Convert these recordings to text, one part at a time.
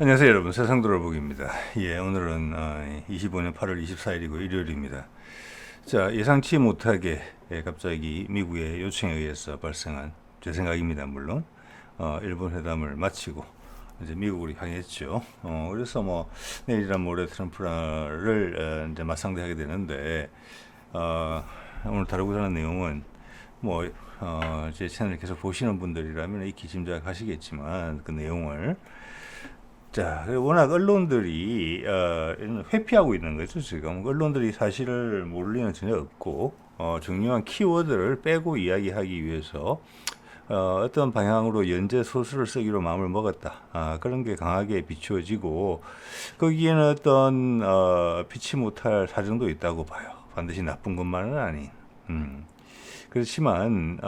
안녕하세요 여러분, 세상돌아보기입니다. 오늘은 25년 8월 24일이고 일요일입니다. 자, 예상치 못하게 갑자기 미국의 요청에 의해서 발생한, 제 생각입니다 물론, 일본 회담을 마치고 이제 미국으로 향했죠. 그래서 뭐 내일이나 모레 트럼프를 이제 맞상대하게 되는데, 오늘 다루고자 하는 내용은 제 채널 계속 보시는 분들이라면 익히 짐작하시겠지만 그 내용을, 자, 워낙 언론들이 회피하고 있는 거죠. 지금 언론들이 사실을 모를 리는 전혀 없고, 중요한 키워드를 빼고 이야기하기 위해서 어떤 방향으로 연재 소설을 쓰기로 마음을 먹었다. 그런 게 강하게 비추어지고, 거기에는 어떤 피치 못할 사정도 있다고 봐요. 반드시 나쁜 것만은 아닌. 그렇지만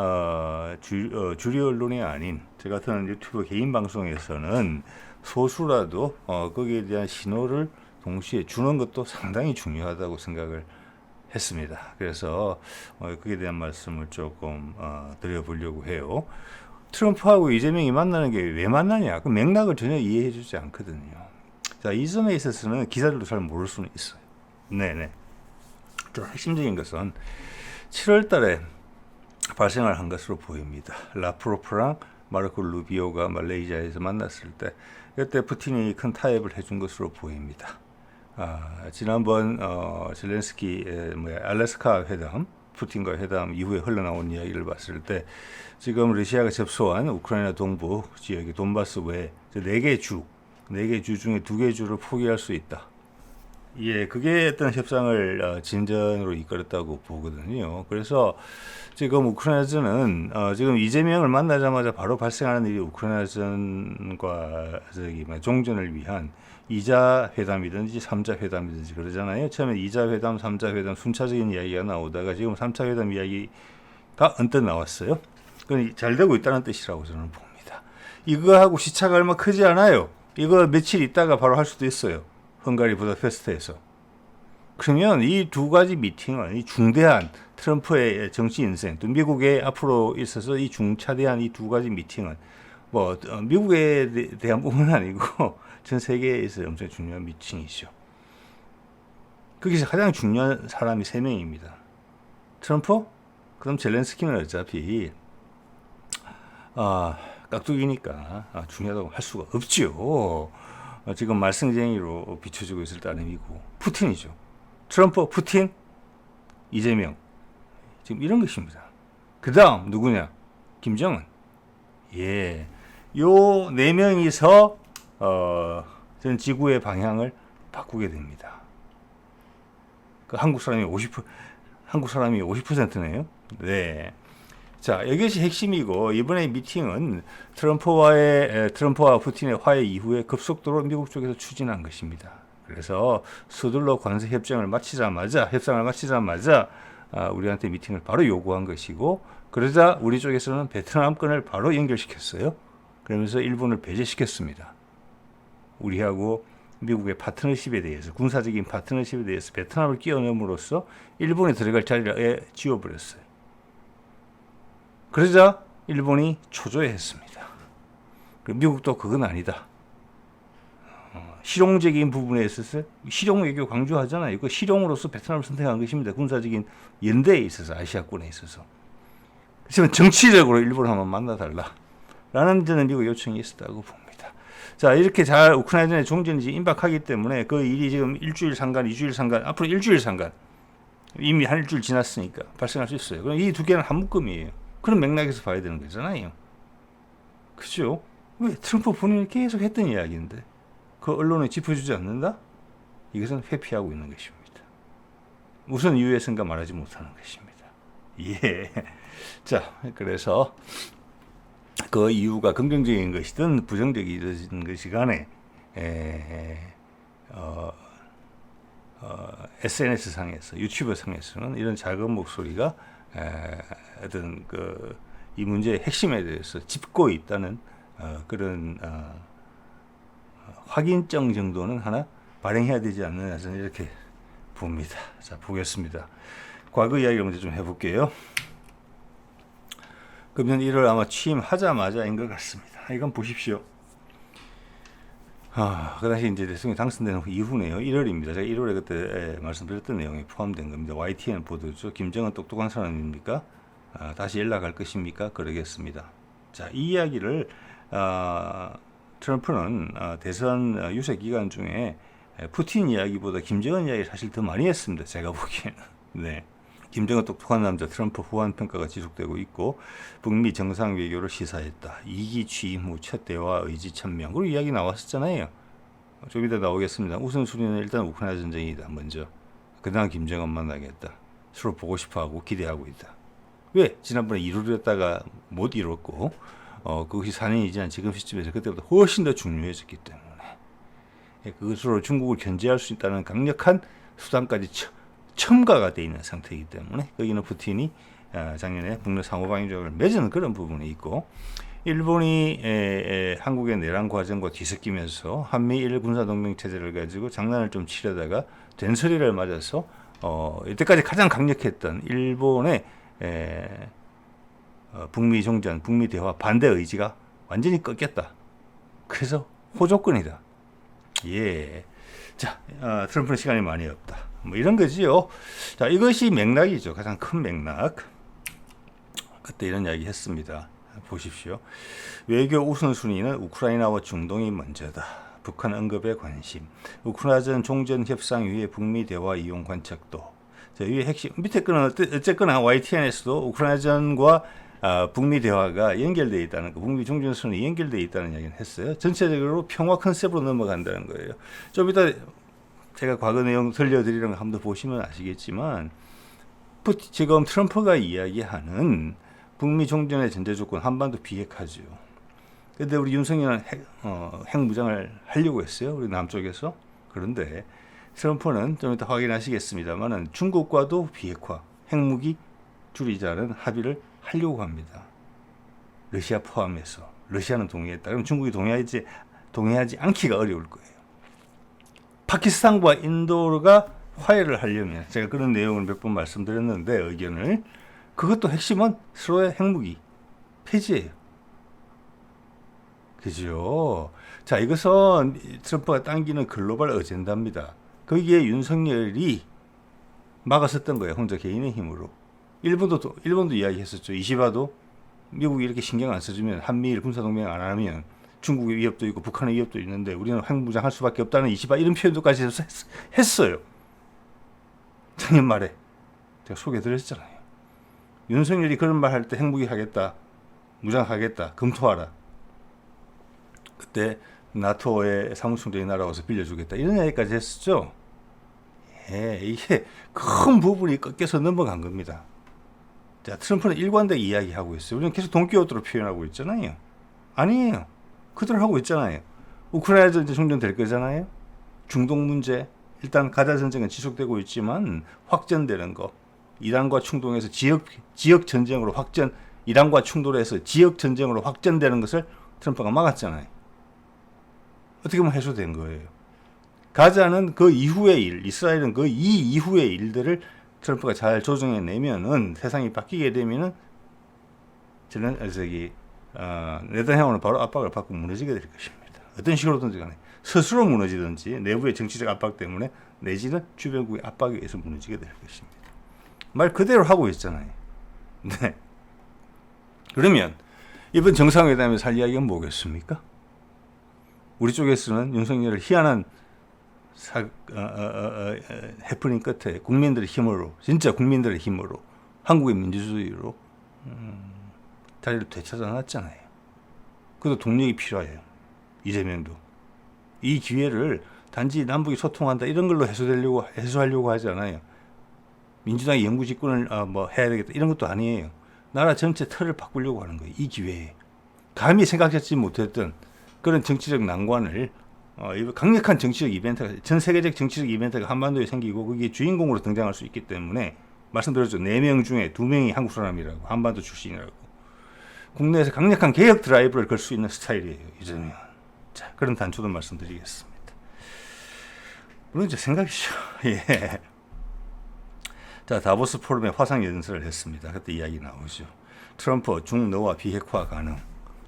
주류 언론이 아닌 저 같은 유튜브 개인 방송에서는 소수라도 거기에 대한 신호를 동시에 주는 것도 상당히 중요하다고 생각을 했습니다. 그래서 거기에 대한 말씀을 조금 드려보려고 해요. 트럼프하고 이재명이 만나는 게 왜 만나냐? 그 맥락을 전혀 이해해주지 않거든요. 자, 이 점에 있어서는 기자들도 잘 모를 수는 있어요. 네네. 좀 핵심적인 것은 7월 달에 발생을 한 것으로 보입니다. 라프로프랑 마르코 루비오가 말레이시아에서 만났을 때, 그때 푸틴이 큰 타협을 해준 것으로 보입니다. 지난번 젤렌스키 알래스카 회담, 푸틴과 회담 이후에 흘러나온 이야기를 봤을 때, 지금 러시아가 접수한 우크라이나 동부 지역의 돈바스 외 4개 주 중에 2개 주를 포기할 수 있다. 그게 어떤 협상을 진전으로 이끌었다고 보거든요. 그래서 지금 우크라이나전은 지금 이재명을 만나자마자 바로 발생하는 일이 우크라이나전과 종전을 위한 2자 회담이든지 3자 회담이든지 그러잖아요. 처음에 2자 회담, 3자 회담 순차적인 이야기가 나오다가 지금 3차 회담 이야기가 언뜻 나왔어요. 그건 잘 되고 있다는 뜻이라고 저는 봅니다. 이거하고 시차가 얼마 크지 않아요. 이거 며칠 있다가 바로 할 수도 있어요. 헝가리 부다페스트에서. 그러면 이 두 가지 미팅은 이 중대한 트럼프의 정치 인생, 또 미국에 앞으로 있어서 이 중차대한 이 두 가지 미팅은 미국에 대한 뿐만 아니고 전 세계에서 엄청 중요한 미팅이죠. 거기서 가장 중요한 사람이 3명입니다. 트럼프, 그다음 젤렌스키는 어차피 깍두기니까 중요하다고 할 수가 없죠. 지금 말썽쟁이로 비춰지고 있을 따름이고, 푸틴이죠. 트럼프, 푸틴, 이재명. 지금 이런 것입니다. 그 다음 누구냐? 김정은. 요 4명이서 전 지구의 방향을 바꾸게 됩니다. 그 한국 사람이 50%네요. 네. 자, 이것이 핵심이고, 이번에 미팅은 트럼프와 푸틴의 화해 이후에 급속도로 미국 쪽에서 추진한 것입니다. 그래서 서둘러 관세 협상을 마치자마자 우리한테 미팅을 바로 요구한 것이고, 그러자 우리 쪽에서는 베트남권을 바로 연결시켰어요. 그러면서 일본을 배제시켰습니다. 우리하고 미국의 파트너십에 대해서, 군사적인 파트너십에 대해서 베트남을 끼워넣음으로써 일본에 들어갈 자리를 지워버렸어요. 그러자 일본이 초조해했습니다. 미국도 그건 아니다. 실용적인 부분에 있어서 실용 외교 강조하잖아요. 그 실용으로서 베트남을 선택한 것입니다. 군사적인 연대에 있어서, 아시아권에 있어서. 그렇지만 정치적으로 일본을 한번 만나달라 라는 저는 미국 요청이 있었다고 봅니다. 자, 이렇게 잘 우크라이나전의 종전이 임박하기 때문에 그 일이 지금 일주일 상간, 2주일 상간, 앞으로 일주일 상간, 이미 한 일주일 지났으니까 발생할 수 있어요. 그럼 이 두 개는 한 묶음이에요. 그런 맥락에서 봐야 되는 거잖아요. 그죠? 왜 트럼프 본인이 계속 했던 이야기인데 그 언론에 짚어주지 않는다? 이것은 회피하고 있는 것입니다. 무슨 이유에선가 말하지 못하는 것입니다. 자, 그래서 그 이유가 긍정적인 것이든 부정적인 것이 간에 SNS 상에서, 유튜브 상에서는 이런 작은 목소리가 어떤 이 문제의 핵심에 대해서 짚고 있다는 그런 확인증 정도는 하나 발행해야 되지 않느냐, 저는 이렇게 봅니다. 자, 보겠습니다. 과거 이야기를 먼저 좀 해볼게요. 금년 1월 아마 취임하자마자인 것 같습니다. 이건 보십시오. 그 당시 이제 대통령이 당선된 이후네요. 1월입니다. 제가 1월에 그때 말씀드렸던 내용이 포함된 겁니다. YTN 보도죠. 김정은 똑똑한 사람입니까? 다시 연락할 것입니까? 그러겠습니다. 자, 이 이야기를 트럼프는 대선 유세 기간 중에 푸틴 이야기보다 김정은 이야기 사실 더 많이 했습니다. 제가 보기에는. 네. 김정은 똑똑한 남자 트럼프 후한 평가가 지속되고 있고 북미 정상 외교를 시사했다. 2기 취임 후 첫 대화 의지 천명. 그리고 이야기 나왔었잖아요. 좀 이따 나오겠습니다. 우선순위는 일단 우크라이나 전쟁이다. 먼저. 그 다음 김정은 만나겠다. 서로 보고 싶어하고 기대하고 있다. 왜? 지난번에 이루렸다가 못 이뤘고 그것이 4년이 지난 지금 시점에서 그때보다 훨씬 더 중요해졌기 때문에 그것으로 중국을 견제할 수 있다는 강력한 수단까지 첨가가 되어 있는 상태이기 때문에 거기는 푸틴이 작년에 북러 상호방위조약을 맺은 그런 부분이 있고 일본이 한국의 내란 과정과 뒤섞이면서 한미일 군사동맹 체제를 가지고 장난을 좀 치려다가 된소리를 맞아서 이때까지 가장 강력했던 일본의 북미 종전, 북미 대화 반대 의지가 완전히 꺾였다. 그래서 호조건이다. 예. 자, 트럼프는 시간이 많이 없다. 뭐 이런 거지요. 자, 이것이 맥락이죠. 가장 큰 맥락. 그때 이런 이야기 했습니다. 보십시오. 외교 우선순위는 우크라이나와 중동이 먼저다. 북한 언급에 관심. 우크라이나 종전 협상 위에 북미 대화 이용 관측도. 자, 위에 핵심 밑에 거는 어쨌거나 YTN에서도 우크라이나전과 북미 대화가 연결되어 있다는 거, 북미 종전선이 연결되어 있다는 이야기는 했어요. 전체적으로 평화 컨셉으로 넘어간다는 거예요. 좀 이따 제가 과거 내용 들려드리는 거 한번 더 보시면 아시겠지만 지금 트럼프가 이야기하는 북미 종전의 전제 조건 한반도 비핵화죠. 그런데 우리 윤석열은 핵무장을 하려고 했어요. 우리 남쪽에서. 그런데 트럼프는 좀 이따 확인하시겠습니다만은 중국과도 비핵화, 핵무기 줄이자는 합의를 하려고 합니다. 러시아 포함해서. 러시아는 동의했다. 그럼 중국이 동의하지 않기가 어려울 거예요. 파키스탄과 인도가 화해를 하려면 제가 그런 내용을 몇 번 말씀드렸는데 의견을 그것도 핵심은 서로의 핵무기 폐지예요. 그죠? 자, 이것은 트럼프가 당기는 글로벌 어젠다입니다. 거기에 윤석열이 막았었던 거예요. 혼자 개인의 힘으로. 일본도 이야기했었죠. 이시바도 미국이 이렇게 신경 안 써주면 한미일 군사동맹 안 하면 중국의 위협도 있고 북한의 위협도 있는데 우리는 핵무장 할 수밖에 없다는 이시바 이런 표현도까지 했어요. 작년 말에 제가 소개해드렸잖아요. 윤석열이 그런 말 할 때 핵무기 하겠다, 무장하겠다, 검토하라. 그때 나토의 사무총장이 날아와서 빌려주겠다 이런 이야기까지 했었죠. 예, 이게 큰 부분이 꺾여서 넘어간 겁니다. 자, 트럼프는 일관되게 이야기하고 있어요. 우리는 계속 돈키호테로 표현하고 있잖아요. 아니에요. 그대로 하고 있잖아요. 우크라이나 전쟁 종전될 거잖아요. 중동 문제 일단 가자 전쟁은 지속되고 있지만 확전되는 거. 이란과 충돌해서 지역 전쟁으로 이란과 충돌해서 지역 전쟁으로 확전되는 것을 트럼프가 막았잖아요. 어떻게 보면 해소된 거예요. 가자는 그 이후의 일, 이스라엘은 그 이후의 일들을 트럼프가 잘 조정해내면은 세상이 바뀌게 되면은 네타냐후는 바로 압박을 받고 무너지게 될 것입니다. 어떤 식으로든지 간에 스스로 무너지든지 내부의 정치적 압박 때문에 내지는 주변국의 압박에 의해서 무너지게 될 것입니다. 말 그대로 하고 있잖아요. 네. 그러면 이번 정상회담에서 할 이야기가 뭐겠습니까? 우리 쪽에서는 윤석열을 희한한 해프닝 끝에 국민들의 힘으로, 진짜 국민들의 힘으로, 한국의 민주주의로 자리를 되찾아놨잖아요. 그래도 동력이 필요해요. 이재명도. 이 기회를 단지 남북이 소통한다 이런 걸로 해소하려고 하지 않아요. 민주당이 영구 집권을 해야 되겠다 이런 것도 아니에요. 나라 전체 틀을 바꾸려고 하는 거예요. 이 기회에. 감히 생각하지 못했던 그런 정치적 난관을 강력한 정치적 이벤트가, 전 세계적 정치적 이벤트가 한반도에 생기고 거기에 주인공으로 등장할 수 있기 때문에 말씀드렸죠. 4명 중에 2명이 한국 사람이라고, 한반도 출신이라고. 국내에서 강력한 개혁 드라이브를 걸 수 있는 스타일이에요. 이재명. 자, 그런 단초도 말씀드리겠습니다. 물론 제 생각이죠. 예. 자, 다보스 포럼에 화상 연설을 했습니다. 그때 이야기 나오죠. 트럼프 중러와 비핵화 가능.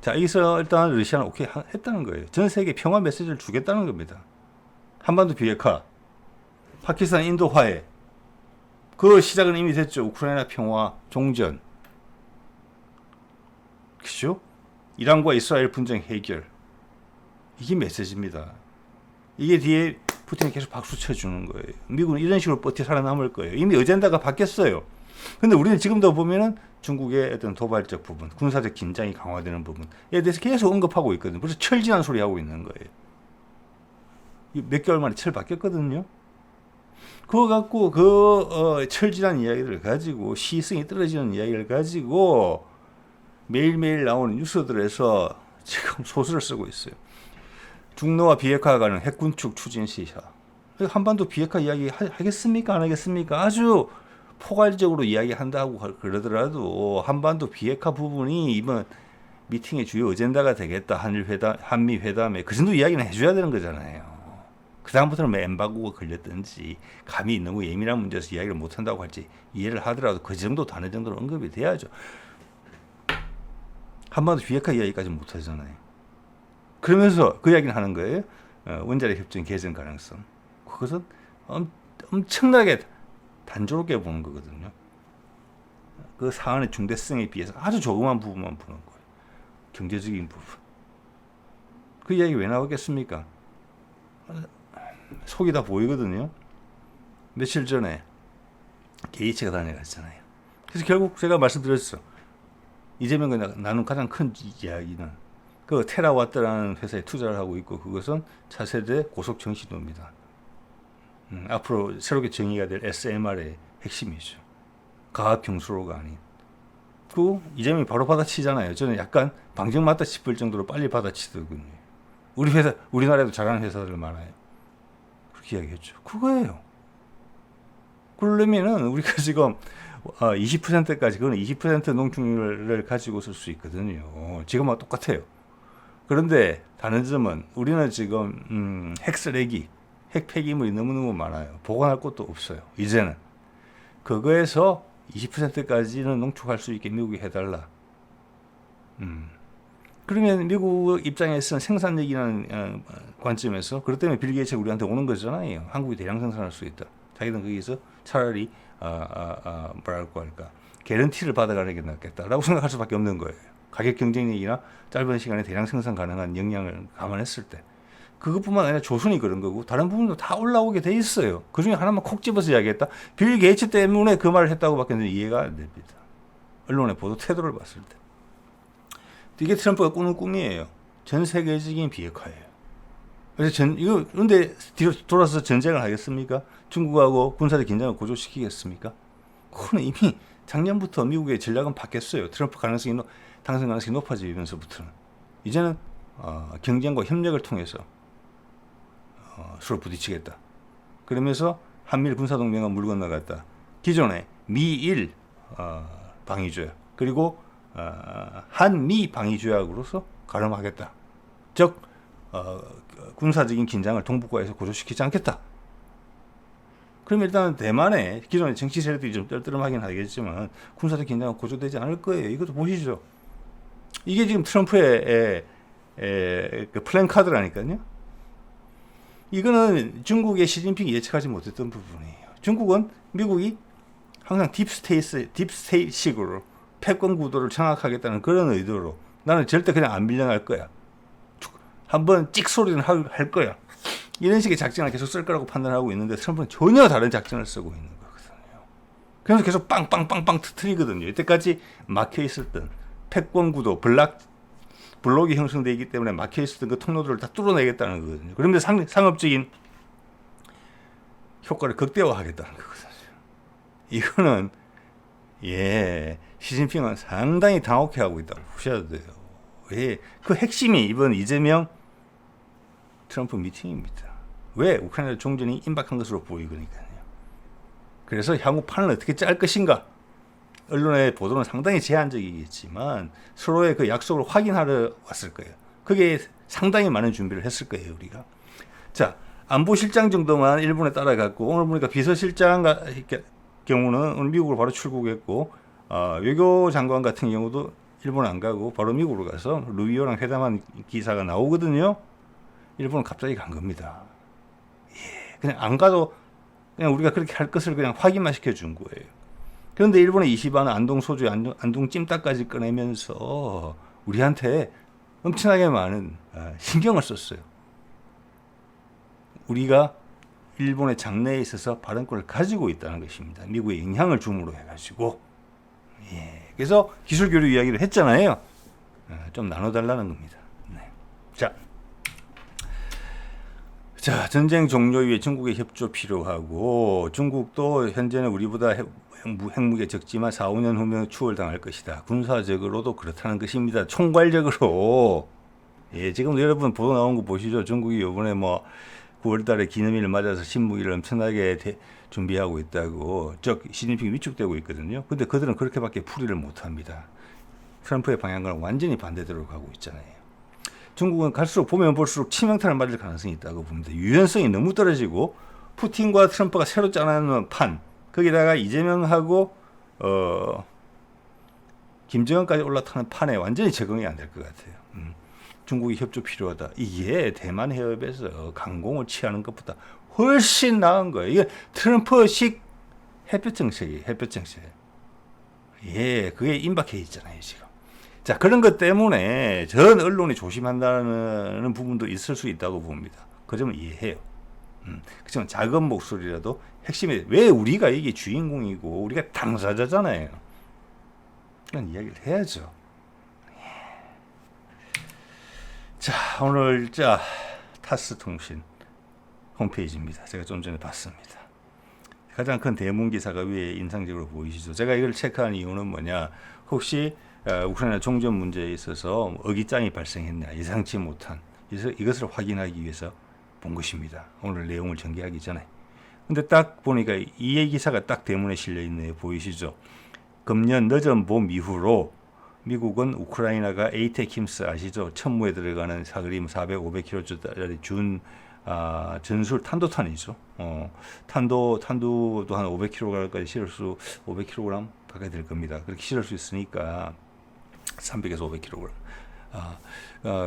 자, 여기서 일단 러시아는 오케이 했다는 거예요. 전 세계 평화 메시지를 주겠다는 겁니다. 한반도 비핵화, 파키스탄 인도 화해, 그 시작은 이미 됐죠. 우크라이나 평화 종전, 그죠? 이란과 이스라엘 분쟁 해결, 이게 메시지입니다. 이게 뒤에 푸틴이 계속 박수 쳐주는 거예요. 미국은 이런 식으로 버티 살아남을 거예요. 이미 어젠다가 바뀌었어요. 근데 우리는 지금도 보면은 중국의 어떤 도발적 부분, 군사적 긴장이 강화되는 부분에 대해서 계속 언급하고 있거든요. 벌써 철진한 소리 하고 있는 거예요. 몇 개월 만에 철 바뀌었거든요. 그거 갖고 철진한 이야기들을 가지고 시승이 떨어지는 이야기를 가지고 매일매일 나오는 뉴스들에서 지금 소설을 쓰고 있어요. 중로와 비핵화가 가는 핵군축 추진 시사. 한반도 비핵화 이야기 하겠습니까? 안 하겠습니까? 아주 포괄적으로 이야기한다고 그러더라도 한반도 비핵화 부분이 이번 미팅의 주요 어젠다가 되겠다. 한미 회담에 그 정도 이야기는 해줘야 되는 거잖아요. 그 다음부터는 뭐 엠바고가 걸렸든지 감이 너무 예민한 문제에서 이야기를 못한다고 할지 이해를 하더라도 그 정도 다른 정도로 언급이 돼야죠. 한반도 비핵화 이야기까지 못하잖아요. 그러면서 그 이야기를 하는 거예요. 원자력 협정 개선 가능성. 그것은 엄청나게 단조롭게 보는 거거든요. 그 사안의 중대성에 비해서 아주 조그만 부분만 보는 거예요. 경제적인 부분. 그 이야기 왜 나오겠습니까? 속이 다 보이거든요. 며칠 전에 게이츠가 다녀갔잖아요. 그래서 결국 제가 말씀드렸죠. 이재명과 나눈 가장 큰 이야기는 그 테라와트라는 회사에 투자를 하고 있고 그것은 차세대 고속 정신도입니다. 앞으로 새롭게 정의가 될 SMR의 핵심이죠. 과학 경수로가 아닌. 그 이재명이 바로 받아치잖아요. 저는 약간 방정 맞다 싶을 정도로 빨리 받아치더군요. 우리나라에도 잘하는 회사들 많아요. 그렇게 이야기했죠. 그거예요. 그러려면은 우리가 지금 20%까지 그건 20% 농축률을 가지고 쓸 수 있거든요. 지금하고 똑같아요. 그런데 다른 점은 우리는 지금 핵 쓰레기, 핵 폐기물이 너무너무 많아요. 보관할 곳도 없어요. 이제는 그거에서 20%까지는 농축할 수 있게 미국이 해달라. 그러면 미국 입장에서는 생산력이라는 관점에서 그것 때문에 빌 게이츠가 우리한테 오는 거잖아요. 한국이 대량 생산할 수 있다. 자기는 거기서 차라리 뭐랄까 할까 개런티를 받아가는 게 낫겠다라고 생각할 수밖에 없는 거예요. 가격 경쟁력이나 짧은 시간에 대량 생산 가능한 역량을 감안했을 때 그것뿐만 아니라 조선이 그런 거고 다른 부분도 다 올라오게 돼 있어요. 그중에 하나만 콕 집어서 이야기했다. 빌 게이츠 때문에 그 말을 했다고밖에 이해가 안 됩니다. 언론의 보도 태도를 봤을 때. 이게 트럼프가 꾸는 꿈이에요. 전 세계적인 비핵화예요. 그래서 그런데 뒤로 돌아서 전쟁을 하겠습니까? 중국하고 군사적 긴장을 고조시키겠습니까? 그거는 이미 작년부터 미국의 전략은 바뀌었어요. 트럼프 당선 가능성이 높아지면서부터는. 이제는 경쟁과 협력을 통해서 서로 부딪히겠다. 그러면서 한미일 군사동맹은 물 건너갔다. 기존에 미일 방위조약 그리고 한미 방위조약으로서 가름하겠다. 즉 군사적인 긴장을 동북아에서 고조시키지 않겠다. 그럼 일단 대만의 기존의 정치 세력들이 좀 떨떠름하긴 하겠지만 군사적 긴장은 고조되지 않을 거예요. 이것도 보시죠. 이게 지금 트럼프의 그 플랜카드라니까요. 이거는 중국의 시진핑이 예측하지 못했던 부분이에요. 중국은 미국이 항상 딥스테이식으로 패권 구도를 장악하겠다는 그런 의도로 나는 절대 그냥 안 밀려날 거야. 한번 찍소리는 할 거야. 이런 식의 작전을 계속 쓸 거라고 판단하고 있는데 트럼프는 전혀 다른 작전을 쓰고 있는 거거든요. 그래서 계속 빵빵빵빵 터뜨리거든요. 이때까지 막혀있었던 패권 구도, 블록이 형성되기 때문에 막혀있었던 그 통로들을 다 뚫어내겠다는 거거든요. 그러면서 상업적인 효과를 극대화하겠다는 거거든요. 이거는 시진핑은 상당히 당혹해하고 있다고 보셔야 돼요. 그 핵심이 이번 이재명 트럼프 미팅입니다. 왜? 우크라이나 종전이 임박한 것으로 보이거니까요. 그래서 향후 판을 어떻게 짤 것인가? 언론의 보도는 상당히 제한적이겠지만 서로의 그 약속을 확인하러 왔을 거예요. 그게 상당히 많은 준비를 했을 거예요, 우리가. 자, 안보실장 정도만 일본에 따라갔고 오늘 보니까 비서실장 경우는 오늘 미국으로 바로 출국했고 외교장관 같은 경우도 일본 안 가고 바로 미국으로 가서 루비오랑 회담한 기사가 나오거든요. 일본은 갑자기 간 겁니다. 예, 그냥 안 가도 그냥 우리가 그렇게 할 것을 그냥 확인만 시켜준 거예요. 그런데 일본의 이시바는 안동 소주, 안동 찜닭까지 꺼내면서 우리한테 엄청나게 많은 신경을 썼어요. 우리가 일본의 장래에 있어서 발언권을 가지고 있다는 것입니다. 미국에 영향을 줌으로 해가지고. 예, 그래서 기술 교류 이야기를 했잖아요. 좀 나눠달라는 겁니다. 네. 자, 전쟁 종료 위에 중국의 협조 필요하고, 중국도 현재는 우리보다 핵무게 적지만 4, 5년 후면 추월당할 것이다. 군사적으로도 그렇다는 것입니다. 총괄적으로. 예, 지금 여러분 보도 나온 거 보시죠. 중국이 이번에 뭐 9월 달에 기념일을 맞아서 신무기를 엄청나게 준비하고 있다고, 시진핑이 위축되고 있거든요. 근데 그들은 그렇게밖에 풀이를 못 합니다. 트럼프의 방향과는 완전히 반대대로 가고 있잖아요. 중국은 갈수록 보면 볼수록 치명타를 맞을 가능성이 있다고 봅니다. 유연성이 너무 떨어지고, 푸틴과 트럼프가 새로 짜놓은 판, 거기다가 이재명하고 김정은까지 올라타는 판에 완전히 적응이 안 될 것 같아요. 중국이 협조 필요하다. 이게 대만 해협에서 강공을 취하는 것보다 훨씬 나은 거예요. 이게 트럼프식 햇볕 정책이에요. 햇볕 정책. 예, 그게 임박해 있잖아요, 지금. 자, 그런 것 때문에 전 언론이 조심한다는 부분도 있을 수 있다고 봅니다. 그 점을 이해해요. 그렇지만 작은 목소리라도 핵심이 왜 우리가 이게 주인공이고 우리가 당사자잖아요. 그런 이야기를 해야죠. 자, 오늘 타스통신 홈페이지입니다. 제가 좀 전에 봤습니다. 가장 큰 대문 기사가 위에 인상적으로 보이시죠? 제가 이걸 체크한 이유는 뭐냐? 혹시 우크라이나 종전 문제에 있어서 어깃장이 발생했나, 예상치 못한, 이것을 확인하기 위해서 본 것입니다. 오늘 내용을 전개하기 전에. 근데 딱 보니까 이 기사가 딱 대문에 실려 있네요. 보이시죠? 금년 늦은 봄 이후로 미국은 우크라이나가 에이테킴스 아시죠? 천무에 들어가는 사그림 400, 500kg짜리 전술 탄도탄이죠. 탄도도 한 500kg까지 실을 500kg 가까이 될 겁니다. 그렇게 실을 수 있으니까 300에서 500kg.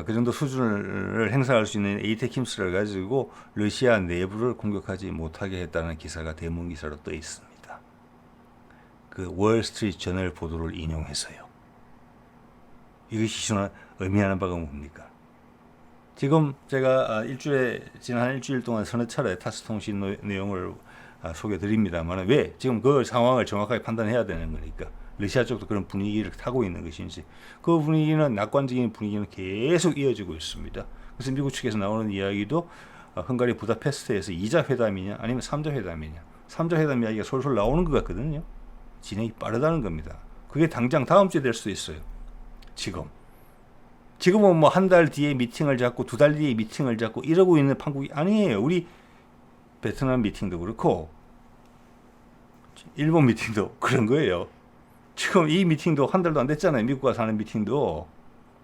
그 정도 수준을 행사할 수 있는 에이테킴스를 가지고 러시아 내부를 공격하지 못하게 했다는 기사가 대문 기사로 떠 있습니다. 그 월스트리트 저널 보도를 인용해서요. 이것이 의미하는 바가 뭡니까? 지금 제가 지난 한 일주일 동안 서너 차례 타스통신 내용을 소개드립니다만, 왜 지금 그 상황을 정확하게 판단해야 되는 거니까, 러시아 쪽도 그런 분위기를 타고 있는 것인지, 그 분위기는 낙관적인 분위기는 계속 이어지고 있습니다. 그래서 미국 측에서 나오는 이야기도 헝가리 부다페스트에서 2자 회담이냐 아니면 3자 회담이냐, 3자 회담 이야기가 솔솔 나오는 것 같거든요. 진행이 빠르다는 겁니다. 그게 당장 다음 주에 될 수도 있어요. 지금은 뭐 한 달 뒤에 미팅을 잡고 2달 뒤에 미팅을 잡고 이러고 있는 판국이 아니에요. 우리 베트남 미팅도 그렇고 일본 미팅도 그런 거예요. 지금 이 미팅도 한 달도 안 됐잖아요. 미국 가서 하는 미팅도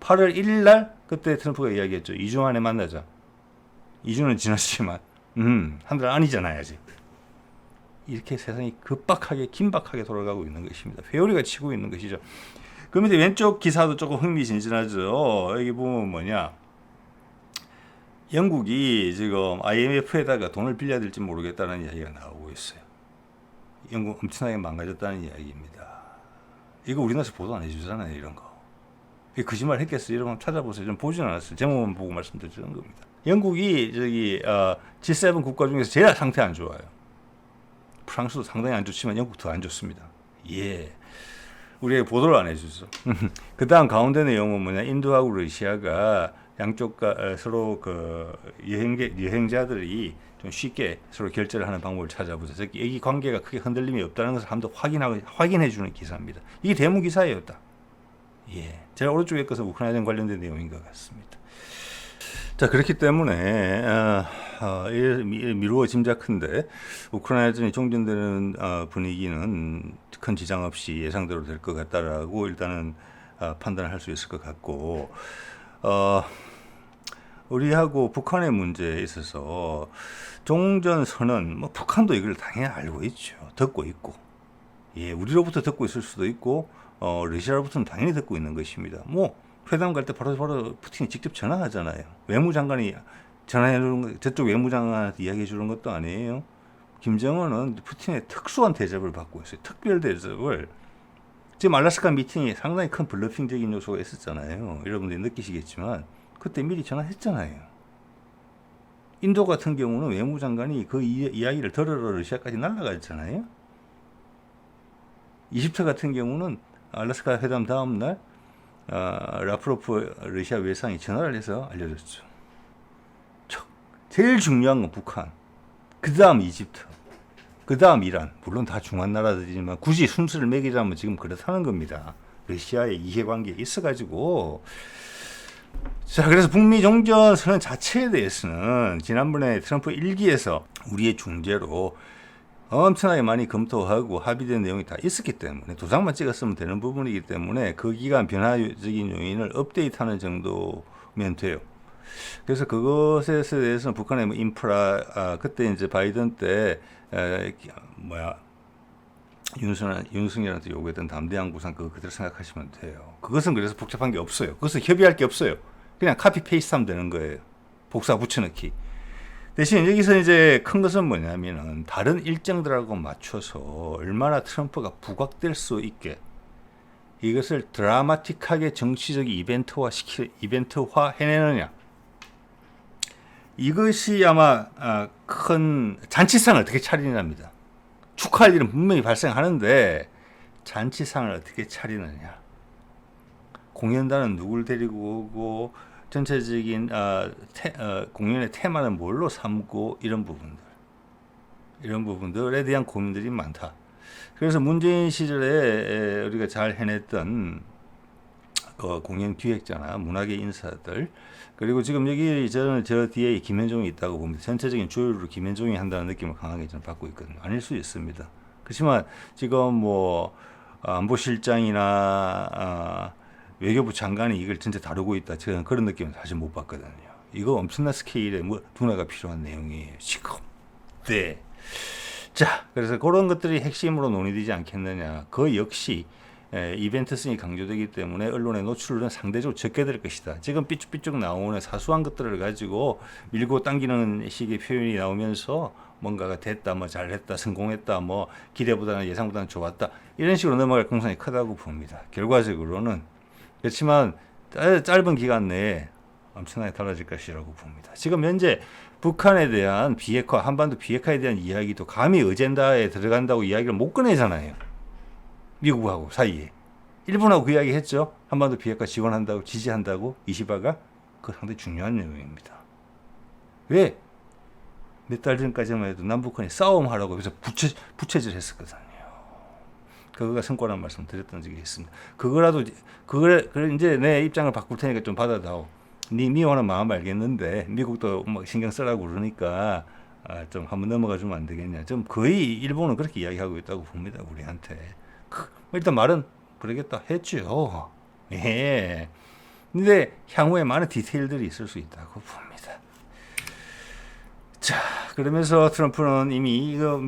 8월 1일 날 그때 트럼프가 이야기했죠. 2주 만에 만나자. 2주는 지났지만 한 달 아니잖아요, 아직. 이렇게 세상이 긴박하게 돌아가고 있는 것입니다. 회오리가 치고 있는 것이죠. 그 밑에 왼쪽 기사도 조금 흥미진진하죠. 여기 보면 뭐냐, 영국이 지금 IMF에다가 돈을 빌려야 될지 모르겠다는 이야기가 나오고 있어요. 영국 엄청나게 망가졌다는 이야기입니다. 이거 우리나라에서 보도 안 해주잖아요, 이런 거. 이게 거짓말 했겠어요? 여러분 찾아보세요. 좀 보지는 않았어요. 제목만 보고 말씀드리는 겁니다. 영국이 G7 국가 중에서 제일 상태 안 좋아요. 프랑스도 상당히 안 좋지만 영국 더 안 좋습니다. 예. 우리에게 보도를 안 해주죠. 그 다음 가운데 내용은 뭐냐, 인도하고 러시아가 양쪽과 서로 여행자들이 좀 쉽게 서로 결제를 하는 방법을 찾아보자. 즉, 이 관계가 크게 흔들림이 없다는 것을 한번 확인해 주는 기사입니다. 이게 대문 기사예요, 딱. 예. 제가 오른쪽에 것은 우크라이나 관련된 내용인 것 같습니다. 자, 그렇기 때문에 미루어 짐작컨대 우크라이나전이 종전되는 분위기는 큰 지장 없이 예상대로 될 것 같다라고 일단은 판단을 할 수 있을 것 같고, 우리하고 북한의 문제에 있어서 종전선언, 뭐 북한도 이걸 당연히 알고 있죠. 듣고 있고, 예, 우리로부터 듣고 있을 수도 있고, 러시아로부터는 당연히 듣고 있는 것입니다. 뭐 회담 갈 때 바로 푸틴이 직접 전화하잖아요. 외무장관이 전화해 주는 거, 저쪽 외무장관한테 이야기해 주는 것도 아니에요. 김정은은 푸틴의 특수한 대접을 받고 있어요. 특별 대접을. 지금 알래스카 미팅이 상당히 큰 블러핑적인 요소가 있었잖아요. 여러분들이 느끼시겠지만 그때 미리 전화했잖아요. 인도 같은 경우는 외무장관이 그 이야기를 들으러 러시아까지 날아갔잖아요. 이집트 같은 경우는 알래스카 회담 다음 날 라프로프 러시아 외상이 전화를 해서 알려줬죠. 제일 중요한 건 북한, 그 다음 이집트, 그 다음 이란. 물론 다 중한 나라들이지만 굳이 순서를 매기자면 지금 그렇다는 겁니다. 러시아의 이해관계에 있어가지고. 자, 그래서 북미 종전 선언 자체에 대해서는 지난번에 트럼프 일기에서 우리의 중재로 엄청나게 많이 검토하고 합의된 내용이 다 있었기 때문에 도장만 찍었으면 되는 부분이기 때문에 그 기간 변화적인 요인을 업데이트하는 정도면 돼요. 그래서 그것에 대해서는 북한의 뭐 인프라, 그때 이제 바이든 때 윤석열한테 요구했던 담대한 구상 그거 그대로 생각하시면 돼요. 그것은 그래서 복잡한 게 없어요. 그것은 협의할 게 없어요. 그냥 카피 페이스트하면 되는 거예요. 복사 붙여넣기. 대신 여기서 이제 큰 것은 뭐냐면은 다른 일정들하고 맞춰서 얼마나 트럼프가 부각될 수 있게 이것을 드라마틱하게 정치적 이벤트화 해내느냐. 이것이 아마 큰 잔치상을 어떻게 차리느냐입니다. 축하할 일은 분명히 발생하는데 잔치상을 어떻게 차리느냐. 공연단은 누굴 데리고 오고 전체적인 공연의 테마는 뭘로 삼고 이런 부분들에 대한 고민들이 많다. 그래서 문재인 시절에 우리가 잘 해냈던 공연 기획자나 문화계 인사들, 그리고 지금 여기 저는 저 뒤에 김현종이 있다고 봅니다. 전체적인 조율을 김현종이 한다는 느낌을 강하게 저는 받고 있거든요. 아닐 수 있습니다. 그렇지만 지금 뭐 안보실장이나 외교부 장관이 이걸 진짜 다루고 있다, 저는 그런 느낌은 사실 못 받거든요. 이거 엄청난 스케일의 둔화가 필요한 내용이에요. 지금. 네. 자, 그래서 그런 것들이 핵심으로 논의되지 않겠느냐. 그 역시 이벤트성이 강조되기 때문에 언론의 노출은 상대적으로 적게 될 것이다. 지금 삐쭉삐쭉 나오는 사소한 것들을 가지고 밀고 당기는 식의 표현이 나오면서 뭔가가 됐다, 뭐 잘했다, 성공했다, 뭐 기대보다는 예상보다는 좋았다, 이런 식으로 넘어갈 가능성이 크다고 봅니다. 결과적으로는. 그렇지만 짧은 기간 내에 엄청나게 달라질 것이라고 봅니다. 지금 현재 북한에 대한 비핵화, 한반도 비핵화에 대한 이야기도 감히 어젠다에 들어간다고 이야기를 못 꺼내잖아요. 미국하고 사이에. 일본하고 그 이야기 했죠. 한반도 비핵화 지원한다고, 지지한다고, 이시바가. 그거 상당히 중요한 내용입니다. 왜? 몇 달 전까지만 해도 남북한이 싸움하라고 해서 부채질 했었거든요. 그거가 성과란 말씀 드렸던 적이 있습니다. 그걸 이제 내 입장을 바꿀 테니까 좀 받아다오. 네 미워하는 마음 알겠는데 미국도 막 신경 쓰라고 그러니까 좀 한번 넘어가 주면 안 되겠냐. 좀 거의 일본은 그렇게 이야기하고 있다고 봅니다. 우리한테. 일단 말은 그러겠다 했죠. 예. 근데 향후에 많은 디테일들이 있을 수 있다고 봅니다. 자, 그러면서 트럼프는 이미 이거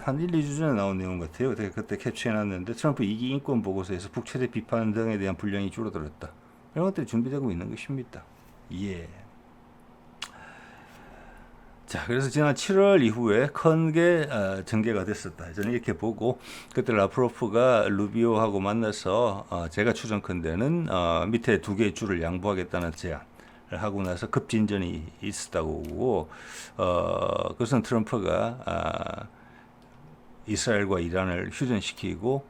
한 1, 2주 전에 나온 내용 같아요. 제가 그때 캡처해놨는데 트럼프 2기 인권 보고서에서 북최대 비판 등에 대한 분량이 줄어들었다. 이런 것들이 준비되고 있는 것입니다. 예. 자, 그래서 지난 7월 이후에 큰 게 전개가 됐었다. 저는 이렇게 보고 그때 라프로프가 루비오하고 만나서 제가 추정컨대는 밑에 2개의 줄을 양보하겠다는 제안을 하고 나서 급진전이 있었다고 보고 그것은 트럼프가 이스라엘과 이란을 휴전시키고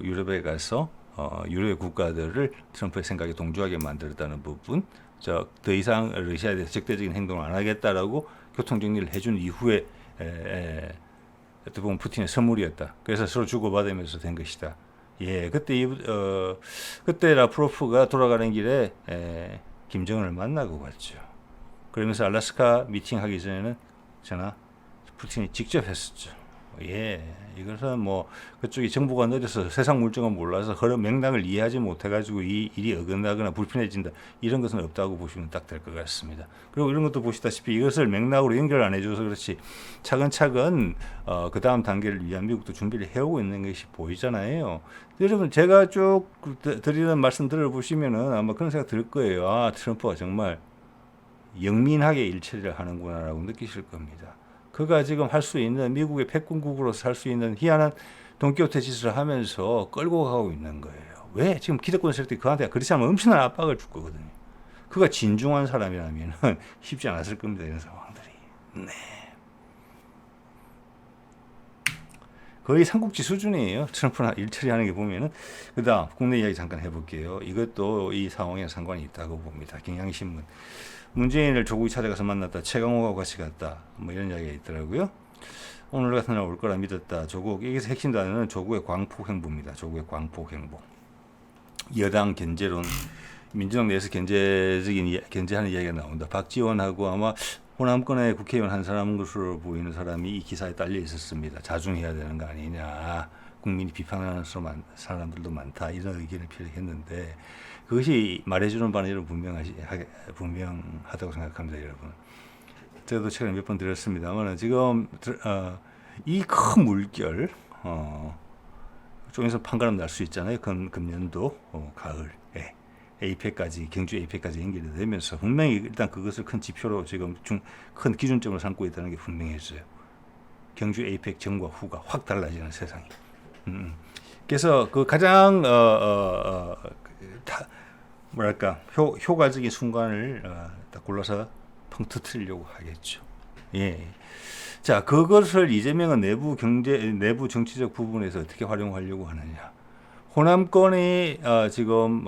유럽에 가서 유럽의 국가들을 트럼프의 생각에 동조하게 만들었다는 부분, 더 이상 러시아에 대해서 적대적인 행동을 안 하겠다라고 교통정리를 해준 이후에 어떻게 보면 푸틴의 선물이었다. 그래서 서로 주고받으면서 된 것이다. 예, 그때 라프로프가 돌아가는 길에 김정은을 만나고 갔죠. 그러면서 알래스카 미팅하기 전에는 전화 푸틴이 직접 했었죠. 예, 이것은 뭐 그쪽이 정보가 느려서 세상 물정을 몰라서 그런 맥락을 이해하지 못해가지고 이 일이 어긋나거나 불편해진다 이런 것은 없다고 보시면 딱 될 것 같습니다. 그리고 이런 것도 보시다시피 이것을 맥락으로 연결 안 해줘서 그렇지 차근차근 그 다음 단계를 위한 미국도 준비를 해오고 있는 것이 보이잖아요. 여러분 제가 쭉 드리는 말씀 들어보시면은 아마 그런 생각 들 거예요. 아 트럼프가 정말 영민하게 일처리를 하는구나라고 느끼실 겁니다. 그가 지금 할 수 있는 미국의 패권국으로서 할 수 있는 희한한 돈키호테 짓을 하면서 끌고 가고 있는 거예요. 왜? 지금 기득권 세력들이 그한테 그렇지 않으면 엄청난 압박을 줄 거거든요. 그가 진중한 사람이라면 쉽지 않았을 겁니다. 이런 상황들이. 네. 거의 삼국지 수준이에요. 트럼프나 일처리하는 게 보면은. 그 다음 국내 이야기 잠깐 해볼게요. 이것도 이 상황에 상관이 있다고 봅니다. 경향신문. 문재인을 조국이 찾아가서 만났다. 최강호가 같이 갔다. 뭐 이런 이야기가 있더라고요. 오늘 같은 날 올 거라 믿었다. 조국. 여기서 핵심 단어는 조국의 광폭 행보입니다. 조국의 광폭 행보. 여당 견제론. 민주당 내에서 견제하는 이야기가 나온다. 박지원하고 아마 호남권의 국회의원 한 사람 것으로 보이는 사람이 이 기사에 딸려 있었습니다. 자중해야 되는 거 아니냐. 국민이 비판하는 사람들도 많다. 이런 의견을 표현했는데 그것이 말해주는 바는 여러분 분명하다고 생각합니다, 여러분. 저도 최근에 몇 번 드렸습니다만 지금 이 큰 물결 쪽에서 판가름 날 수 있잖아요. 금년도 가을에 APEC까지 경주 APEC까지 연결이 되면서 분명히 일단 그것을 큰 지표로 지금 큰 기준점을 삼고 있다는 게 분명해져요. 경주 APEC 전과 후가 확 달라지는 세상이. 그래서 그 가장 뭐랄까 효과적인 순간을 딱 골라서 펑 터뜨리려고 하겠죠. 예. 자, 그것을 이재명은 내부 정치적 부분에서 어떻게 활용하려고 하느냐. 호남권이 지금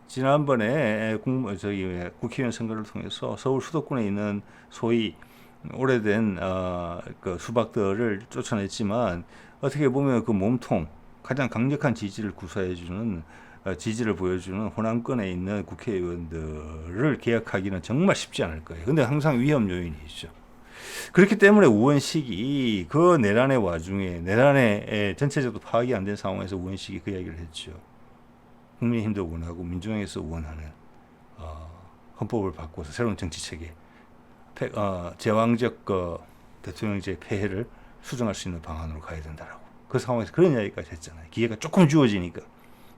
지난번에 국회의원 선거를 통해서 서울 수도권에 있는 소위 오래된 그 수박들을 쫓아냈지만 어떻게 보면 그 몸통 가장 강력한 지지를 구사해주는 지지를 보여주는 호남권에 있는 국회의원들을 개혁하기는 정말 쉽지 않을 거예요. 근데 항상 위험 요인이 있죠. 그렇기 때문에 우원식이 그 내란의 와중에 내란의 전체적으로 파악이 안 된 상황에서 우원식이 그 이야기를 했죠. 국민의힘도 원하고 민주당에서 원하는 헌법을 바꿔서 새로운 정치체계 제왕적 대통령제 폐해를 수정할 수 있는 방안으로 가야 된다라고. 그 상황에서 그런 이야기까지 했잖아요. 기회가 조금 주어지니까.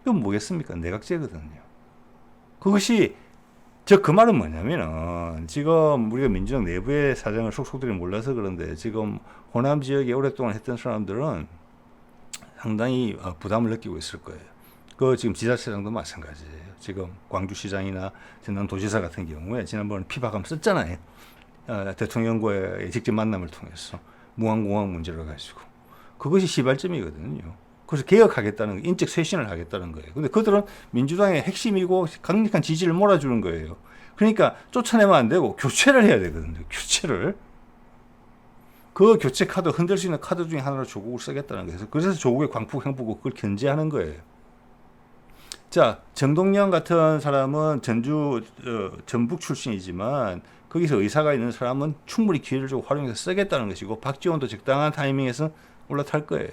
이건 뭐겠습니까? 내각제거든요. 그것이 그 말은 뭐냐면은 지금 우리가 민주당 내부의 사정을 속속들이 몰라서 그런데 지금 호남 지역에 오랫동안 했던 사람들은 상당히 부담을 느끼고 있을 거예요. 그 지금 지자체장도 마찬가지예요. 지금 광주시장이나 전남도지사 같은 경우에 지난번에 피박함 썼잖아요. 대통령과의 직접 만남을 통해서 무항공항 문제를 가지고 그것이 시발점이거든요. 그래서 개혁하겠다는 거, 인적 쇄신을 하겠다는 거예요. 근데 그들은 민주당의 핵심이고 강력한 지지를 몰아주는 거예요. 그러니까 쫓아내면 안 되고 교체를 해야 되거든요. 교체를. 그 교체 카드, 흔들 수 있는 카드 중에 하나로 조국을 쓰겠다는 거예요. 그래서 조국의 광폭 행보고 그걸 견제하는 거예요. 자, 정동영 같은 사람은 전북 출신이지만 거기서 의사가 있는 사람은 충분히 기회를 주고 활용해서 쓰겠다는 것이고 박지원도 적당한 타이밍에서 올라탈 거예요.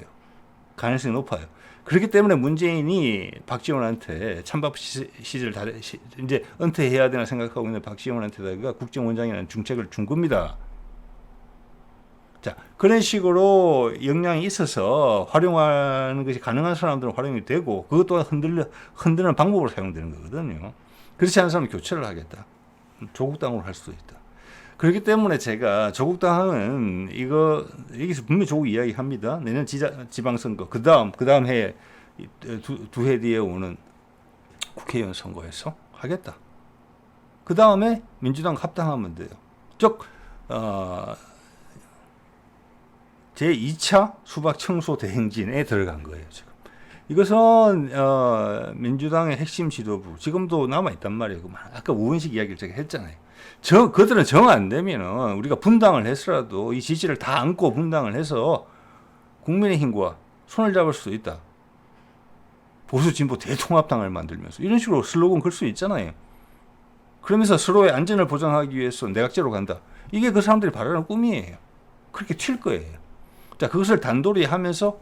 가능성이 높아요. 그렇기 때문에 문재인이 박지원한테 찬밥 시절 이제 은퇴해야 되나 생각하고 있는 박지원한테다가 국정원장이라는 중책을 준 겁니다. 자, 그런 식으로 역량이 있어서 활용하는 것이 가능한 사람들은 활용이 되고 그것 또한 흔드는 방법으로 사용되는 거거든요. 그렇지 않은 사람은 교체를 하겠다. 조국당으로 할 수도 있다. 그렇기 때문에 제가 조국당은 이거 여기서 분명히 조국 이야기합니다. 내년 지방선거 그 다음 해에 두 해 뒤에 오는 국회의원 선거에서 하겠다. 그 다음에 민주당 합당하면 돼요. 즉 제 2차 수박 청소 대행진에 들어간 거예요. 지금 이것은 민주당의 핵심 지도부 지금도 남아 있단 말이에요. 아까 우원식 이야기를 제가 했잖아요. 그들은 정 안 되면은 우리가 분당을 해서라도 이 지지를 다 안고 분당을 해서 국민의힘과 손을 잡을 수도 있다. 보수 진보 대통합당을 만들면서 이런 식으로 슬로건 걸 수 있잖아요. 그러면서 서로의 안전을 보장하기 위해서 내각제로 간다. 이게 그 사람들이 바라는 꿈이에요. 그렇게 튈 거예요. 자, 그것을 단도리 하면서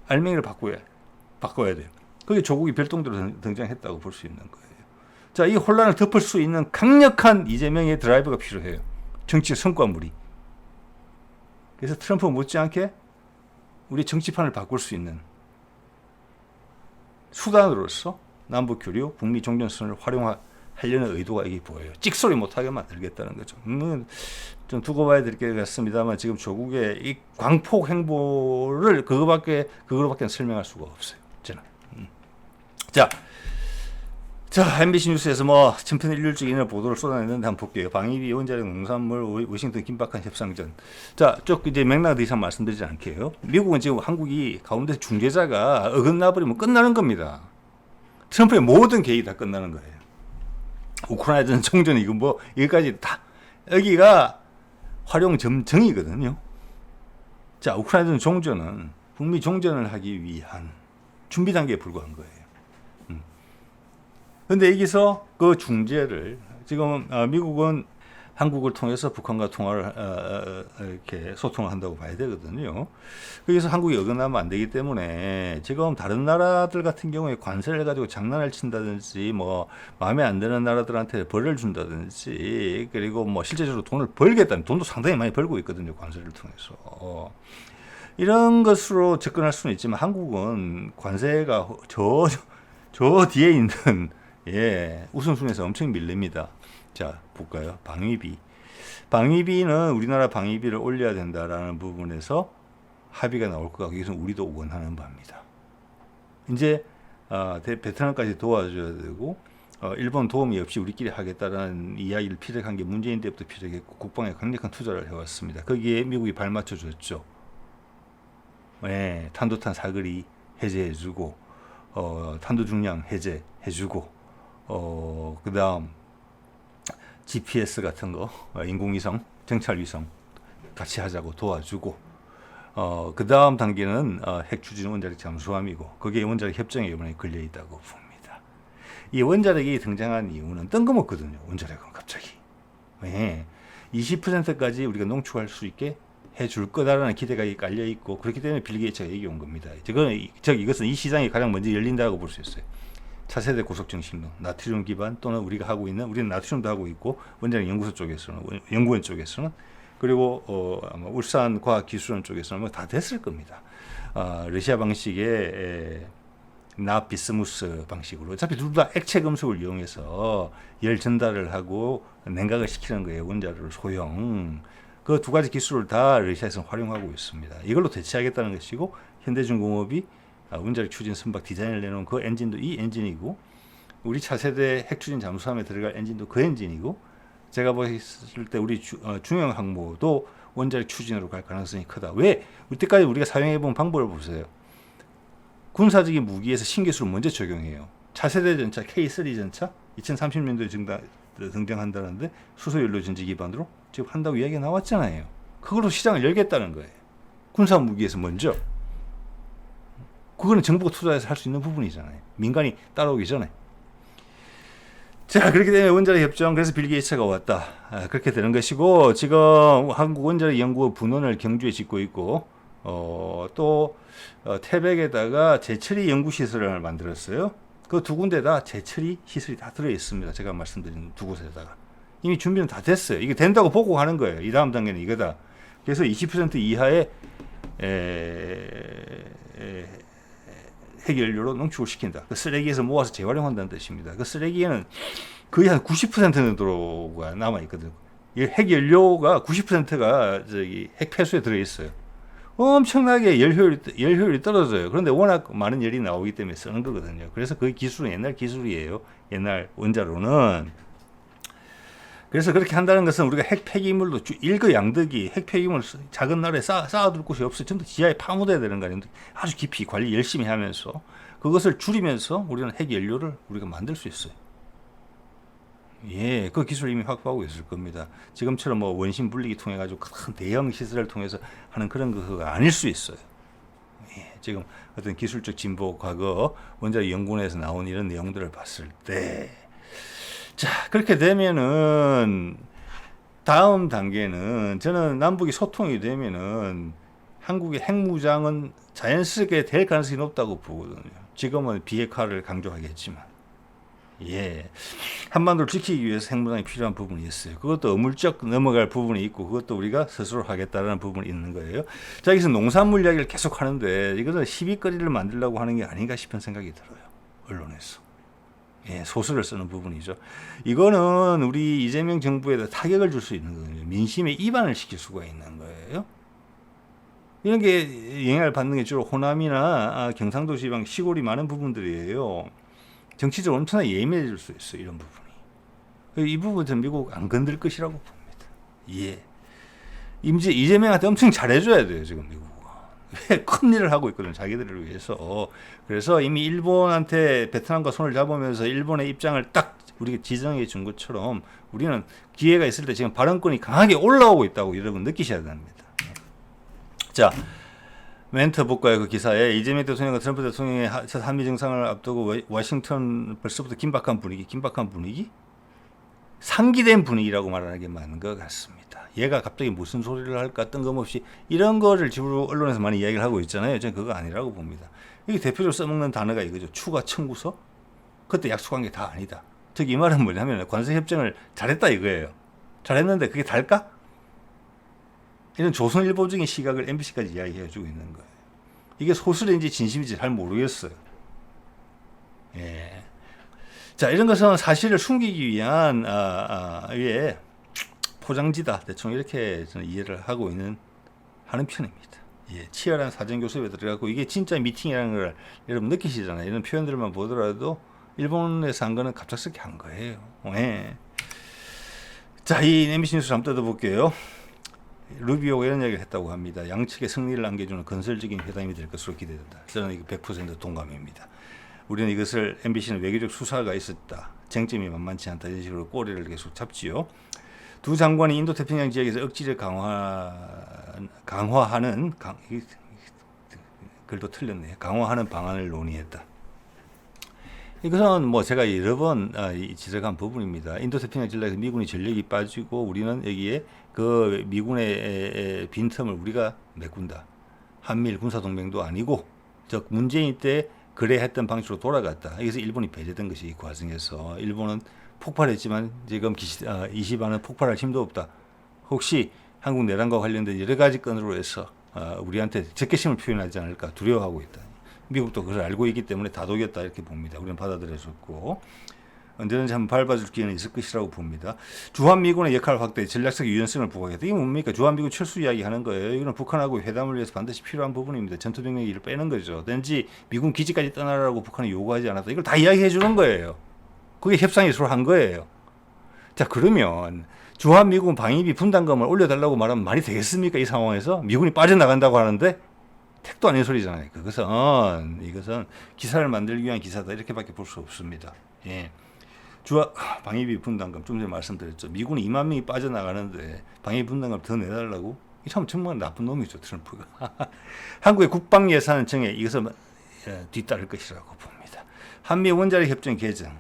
알맹이를 바꿔야 돼요. 그게 조국이 별동대로 등장했다고 볼 수 있는 거예요. 자, 이 혼란을 덮을 수 있는 강력한 이재명의 드라이브가 필요해요. 정치의 성과물이. 그래서 트럼프 못지않게 우리 정치판을 바꿀 수 있는 수단으로서 남북 교류, 북미 종전선을 활용하려는 의도가 여기 보여요. 찍소리 못하게 만들겠다는 거죠. 좀 두고 봐야 될 게 같습니다만 지금 조국의 이 광폭 행보를 그거밖에 설명할 수가 없어요. 저는. 자, MBC 뉴스에서 뭐 천편일률적인 보도를 쏟아냈는데 한번 볼게요. 방위비, 원자력, 농산물, 워싱턴 긴박한 협상전. 자, 쭉 이제 맥락 더 이상 말씀드리지 않게요. 미국은 지금 한국이 가운데 중재자가 어긋나 버리면 끝나는 겁니다. 트럼프의 모든 계획이 다 끝나는 거예요. 우크라이나 정전 이거 뭐 여기까지 다 여기가 활용 점정이거든요. 자, 우크라이나 종전은 북미 종전을 하기 위한 준비 단계에 불과한 거예요. 근데 여기서 그 중재를 지금 미국은 한국을 통해서 북한과 통화를 이렇게 소통을 한다고 봐야 되거든요. 그래서 한국이 어긋나면 안 되기 때문에 지금 다른 나라들 같은 경우에 관세를 가지고 장난을 친다든지 뭐 마음에 안 드는 나라들한테 벌을 준다든지 그리고 뭐 실제적으로 돈을 벌겠다는 돈도 상당히 많이 벌고 있거든요. 관세를 통해서. 이런 것으로 접근할 수는 있지만 한국은 관세가 저 뒤에 있는 우선순위에서 엄청 밀립니다. 자, 볼까요? 방위비. 방위비는 우리나라 방위비를 올려야 된다라는 부분에서 합의가 나올 것 같고, 이것은 우리도 원하는 바입니다. 이제 베트남까지 도와줘야 되고, 일본 도움이 없이 우리끼리 하겠다라는 이야기를 피력한 게 문재인 때부터 피력했고, 국방에 강력한 투자를 해왔습니다. 거기에 미국이 발맞춰줬죠. 탄도탄 사거리 해제해주고, 탄도 중량 해제해주고, 그 다음 GPS 같은 거, 인공위성, 정찰위성 같이 하자고 도와주고, 그 다음 단계는 핵 추진 원자력 잠수함이고, 그게 원자력 협정에 이번에 걸려 있다고 봅니다. 이 원자력이 등장한 이유는 뜬금없거든요. 원자력은 갑자기 20%까지 우리가 농축할 수 있게 해줄 거다라는 기대가 깔려 있고, 그렇기 때문에 빌 게이츠가 얘기온 겁니다. 이것은 이 시장이 가장 먼저 열린다고 볼 수 있어요. 차세대 고속정신론, 나트륨 기반 또는 우리는 나트륨도 하고 있고, 원자력 연구소 쪽에서는, 연구원 쪽에서는, 그리고 아마 울산 과학기술원 쪽에서는 뭐 다 됐을 겁니다. 러시아 방식의 나비스무스 방식으로 어차피 둘 다 액체 금속을 이용해서 열 전달을 하고 냉각을 시키는 거예요. 원자로를 소형. 그 두 가지 기술을 다 러시아에서는 활용하고 있습니다. 이걸로 대체하겠다는 것이고, 현대중공업이 원자력 추진 선박 디자인을 내놓은 그 엔진도 이 엔진이고, 우리 차세대 핵추진 잠수함에 들어갈 엔진도 그 엔진이고, 제가 봤을 때 우리 중형 항모도 원자력 추진으로 갈 가능성이 크다. 왜? 이때까지 우리가 사용해본 방법을 보세요. 군사적인 무기에서 신기술을 먼저 적용해요. 차세대 전차 K3 전차 2030년도에 등장한다는데 수소연료 전지 기반으로 지금 한다고 이야기가 나왔잖아요. 그걸로 시장을 열겠다는 거예요. 군사 무기에서 먼저. 그거는 정부가 투자해서 할 수 있는 부분이잖아요. 민간이 따라오기 전에. 자, 그렇기 때문에 원자력 협정, 그래서 빌 게이츠가 왔다. 그렇게 되는 것이고, 지금 한국 원자력 연구원 분원을 경주에 짓고 있고, 또 태백에다가 재처리 연구시설을 만들었어요. 그 두 군데다 재처리 시설이 다 들어있습니다. 제가 말씀드린 두 곳에다가. 이미 준비는 다 됐어요. 이게 된다고 보고 하는 거예요. 이 다음 단계는 이거다. 그래서 20% 이하의 핵연료로 농축을 시킨다. 그 쓰레기에서 모아서 재활용한다는 뜻입니다. 그 쓰레기에는 거의 한 90% 정도가 남아있거든요. 이 핵연료가 90%가 핵 폐수에 들어있어요. 엄청나게 열효율이 떨어져요. 그런데 워낙 많은 열이 나오기 때문에 쓰는 거거든요. 그래서 그 기술은 옛날 기술이에요. 옛날 원자로는. 그래서 그렇게 한다는 것은 우리가 핵 폐기물도 일거양득이 핵 폐기물 작은 나라에 쌓아둘 곳이 없어요. 전부 지하에 파묻어야 되는 거 아닙니까? 아주 깊이 관리 열심히 하면서 그것을 줄이면서 우리는 핵 연료를 우리가 만들 수 있어요. 그 기술을 이미 확보하고 있을 겁니다. 지금처럼 뭐 원심 분리기 통해 가지고 큰 대형 시설을 통해서 하는 그런 거가 아닐 수 있어요. 지금 어떤 기술적 진보 과거 원자력 연구원에서 나온 이런 내용들을 봤을 때, 자, 그렇게 되면은 다음 단계는, 저는 남북이 소통이 되면은 한국의 핵무장은 자연스럽게 될 가능성이 높다고 보거든요. 지금은 비핵화를 강조하겠지만. 예. 한반도를 지키기 위해서 핵무장이 필요한 부분이 있어요. 그것도 어물쩍 넘어갈 부분이 있고 그것도 우리가 스스로 하겠다라는 부분이 있는 거예요. 자, 여기서 농산물 이야기를 계속 하는데 이것은 시비거리를 만들려고 하는 게 아닌가 싶은 생각이 들어요. 언론에서. 예, 소설을 쓰는 부분이죠. 이거는 우리 이재명 정부에다 타격을 줄 수 있는 거예요. 민심에 이반을 시킬 수가 있는 거예요. 이런 게 영향을 받는 게 주로 호남이나 경상도 지방 시골이 많은 부분들이에요. 정치적으로 엄청나게 예민해질 수 있어요. 이런 부분이. 이 부분은 미국 안 건들 것이라고 봅니다. 예. 이재명한테 엄청 잘해줘야 돼요. 지금 미국은. 큰 일을 하고 있거든요. 자기들을 위해서. 그래서 이미 일본한테 베트남과 손을 잡으면서 일본의 입장을 딱 우리가 지정해 준 것처럼 우리는 기회가 있을 때 지금 발언권이 강하게 올라오고 있다고 여러분 느끼셔야 됩니다. 자, 멘트 볼까요? 그 기사에 이재명 대통령과 트럼프 대통령의 첫 한미 정상을 앞두고 워싱턴 벌써부터 긴박한 분위기? 상기된 분위기라고 말하는 게 맞는 것 같습니다. 얘가 갑자기 무슨 소리를 할까 뜬금없이 이런 거를 주로 언론에서 많이 이야기를 하고 있잖아요. 저는 그거 아니라고 봅니다. 이게 대표적으로 써먹는 단어가 이거죠. 추가 청구서? 그때 약속한 게 다 아니다. 즉 이 말은 뭐냐면 관세협정을 잘했다 이거예요. 잘했는데 그게 달까? 이런 조선일보적인 시각을 MBC까지 이야기해주고 있는 거예요. 이게 소설인지 진심인지 잘 모르겠어요. 예. 자, 이런 것은 사실을 숨기기 위한 위에 포장지다. 대충 이렇게 저는 이해를 하는 편입니다. 예, 치열한 사전 교섭에 들어가고 이게 진짜 미팅이라는 걸 여러분 느끼시잖아요. 이런 표현들만 보더라도 일본에서 한 거는 갑작스럽게 한 거예요. 예. 자, 이 MBC 뉴스 한번 뜯어볼게요. 루비오가 이런 이야기를 했다고 합니다. 양측의 승리를 안겨주는 건설적인 회담이 될 것으로 기대된다. 저는 이거 100% 동감입니다. 우리는 이것을 MBC는 외교적 수사가 있었다. 쟁점이 만만치 않다. 이런 식으로 꼬리를 계속 잡지요. 두 장관이 인도태평양 지역에서 억지를 강화하는 글도 틀렸네요. 강화하는 방안을 논의했다. 이것은 뭐 제가 여러 번 지적한 부분입니다. 인도태평양 전략에서 미군이 전력이 빠지고 우리는 여기에 그 미군의 빈틈을 우리가 메꾼다. 한미일 군사동맹도 아니고 즉 문재인 때 그래 했던 방식으로 돌아갔다. 여기서 일본이 배제된 것이 이 과정에서 일본은 폭발했지만 지금 이시반은 폭발할 힘도 없다. 혹시 한국 내란과 관련된 여러 가지 건으로 해서 우리한테 적개심을 표현하지 않을까 두려워하고 있다. 미국도 그걸 알고 있기 때문에 다독였다 이렇게 봅니다. 우리는 받아들여줬고 언제든지 한번 밟아줄 기회는 있을 것이라고 봅니다. 주한미군의 역할 확대, 전략적 유연성을 부각했다. 이게 뭡니까? 주한미군 철수 이야기하는 거예요. 이거는 북한하고 회담을 위해서 반드시 필요한 부분입니다. 전투병력을 빼는 거죠. 든지 미군 기지까지 떠나라고 북한이 요구하지 않았다. 이걸 다 이야기해 주는 거예요. 그게 협상이 서로 한 거예요. 자, 그러면 주한미군 방위비 분담금을 올려달라고 말하면 말이 되겠습니까? 이 상황에서 미군이 빠져나간다고 하는데 택도 아닌 소리잖아요. 이것은 기사를 만들기 위한 기사다 이렇게밖에 볼 수 없습니다. 예. 방위비 분담금 좀 전에 말씀드렸죠. 미군이 2만 명이 빠져나가는데 방위비 분담금 더 내달라고? 이 참 정말 나쁜 놈이죠, 트럼프가. 한국의 국방 예산 정해 이것을 뒤따를 것이라고 봅니다. 한미 원자력 협정 개정.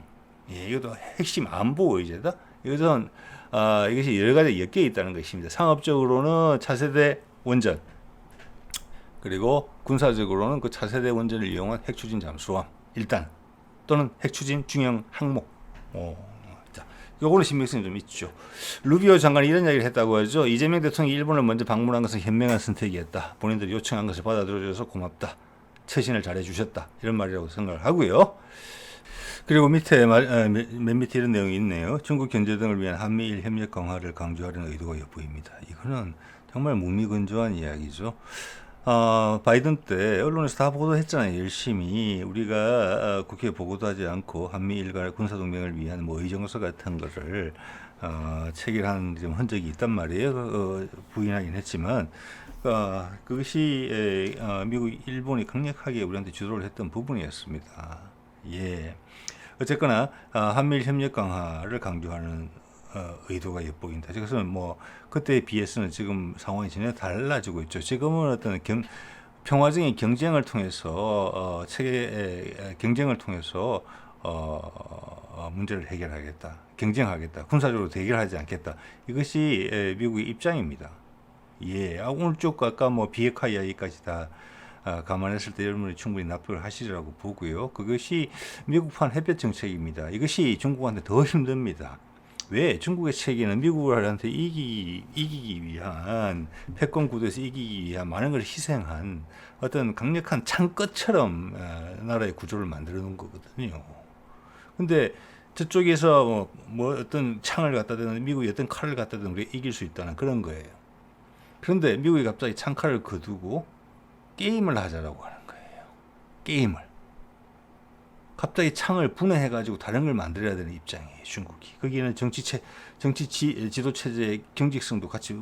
예, 이것도 핵심 안보 의제다. 이것이 여러 가지 엮여 있다는 것입니다. 상업적으로는 차세대 원전, 그리고 군사적으로는 그 차세대 원전을 이용한 핵추진 잠수함 1단 또는 핵추진 중형 항모. 자, 요거는 신빙성이 좀 있죠. 루비오 장관이 이런 이야기를 했다고 하죠. 이재명 대통령이 일본을 먼저 방문한 것은 현명한 선택이었다. 본인들이 요청한 것을 받아들여줘서 고맙다. 처신을 잘해주셨다. 이런 말이라고 생각을 하고요. 그리고 맨 밑에 이런 내용이 있네요. 중국 견제 등을 위한 한미일 협력 강화를 강조하려는 의도가 엿보입니다. 이거는 정말 무미건조한 이야기죠. 바이든 때 언론에서 다 보도했잖아요. 열심히 우리가 국회에 보고도 하지 않고 한미일 간 군사동맹을 위한 뭐 의정서 같은 거를 체결한 좀 흔적이 있단 말이에요. 부인하긴 했지만 그것이 미국, 일본이 강력하게 우리한테 주도를 했던 부분이었습니다. 예. 어쨌거나 한미일 협력 강화를 강조하는 의도가 엿보인다. 그래서 뭐 그때에 비해서는 지금 상황이 전혀 달라지고 있죠. 지금은 어떤 평화적인 경쟁을 통해서 체계 경쟁을 통해서 문제를 해결하겠다, 경쟁하겠다, 군사적으로 대결하지 않겠다. 이것이 미국의 입장입니다. 예, 오늘 쭉 아까 뭐 비핵화 이야기까지 다 감안했을 때 여러분이 충분히 납득을 하시리라고 보고요. 그것이 미국판 햇볕 정책입니다. 이것이 중국한테 더 힘듭니다. 왜? 중국의 체계는 미국한테 이기기 위한 패권 구도에서 이기기 위한 많은 걸 희생한 어떤 강력한 창끝처럼 나라의 구조를 만들어 놓은 거거든요. 근데 저쪽에서 뭐 어떤 창을 갖다 대든 미국이 어떤 칼을 갖다 대든 우리가 이길 수 있다는 그런 거예요. 그런데 미국이 갑자기 창칼을 거두고 게임을 하자라고 하는 거예요. 게임을. 갑자기 창을 분해해가지고 다른 걸 만들어야 되는 입장이에요. 중국이. 거기는 지도 체제의 경직성도 같이